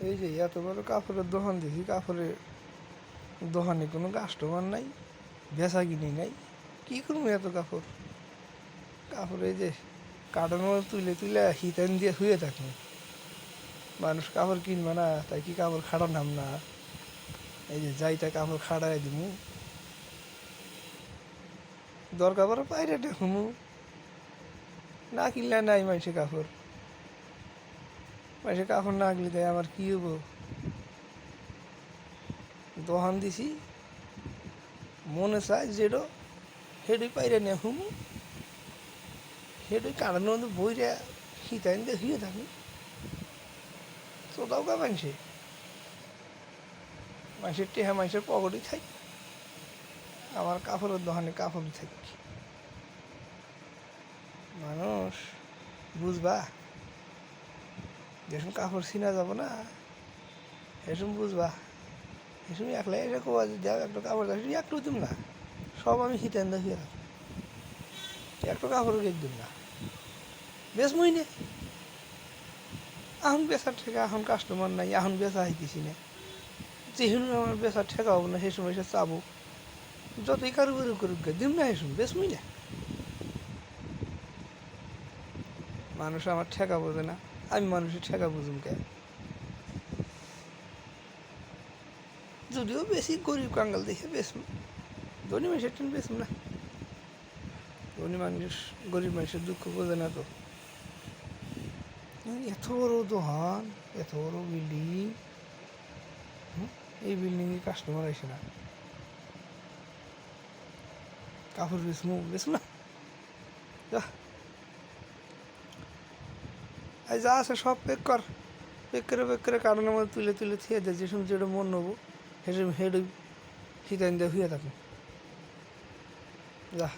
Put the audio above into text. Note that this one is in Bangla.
এই যে এত বড় কাপড়ের দোকান দেখি, কাপড়ের দোকানে কোনো কাস্টমার নাই, বেচা কিনি নাই, কী করবো এত কাপড়? কাপড় এই যে কার্টন তুলে তুলে হিতেন দিয়ে শুয়ে থাকবো, মানুষ কাপড় কিনবে না, তাই কি কাপড় খাটানাম না? এই যে যাইটা কাপড় খাটাই দিমু, দরকার পড়ে বাইরে দেখুমু, না কিনলে নাই মানুষের কাপড়। মানুষের কাপড় না কিনলে তাই আমার কী হবো? দোকান দিছি, মনে চায় যেটো সেটাই পাইরে নিয়ে হুমু, সেটাই কারণের মধ্যে বইরে হিতাইন দিয়ে শুয়ে থাকি, তোদাও গা মানুষের টেহা মানুষের পকেটই থাকি, আমার কাপড়ের দোকানে কাপড়ই থাকি। মানুষ বুঝবা, যেসব কাপড় চিনা যাব না সেসব বুঝবা, এসব একলাই এসে কোয়া যে যাও একটা কাপড় দাও, একটু দিম না, সব আমি হিতেন দিয়ে শুয়ে থাকি, একটা কাপড় গেট দিম না, বেশ মই নে এখন বেচার ঠেকা, এখন কাস্টমার নাই, এখন বেচা হইতেছি না, যেহেতু আমার বেচার ঠেকা হবো না, সেই সময় সে চাবো, যতই কারুবারি করুক দিম না, এসব বেশ মই না। মানুষ আমার ঠেকা বোঝে না, আমি মানুষের ঠেকা বুঝুম কে? যদিও বেশি গরিব কাঙ্গাল দেখে বেশম, ধনী মানুষের টেন বেশম না, ধনী মানুষ গরিব মানুষের দুঃখ বোঝে না তো। এত বড় দোকান, এত বড় বিল্ডিং, এই বিল্ডিংয়ে কাস্টমার আসে না, কাপড় বেশম না, যা এই যা আছে সব প্যাক কর, প্যাক করে কারণের মধ্যে তুলে তুলে থিয়ে দেয়, যেসব যেটা মন নেবো সেসব হেডই হিতাইন দিয়ে শুয়ে থাকুন, যা।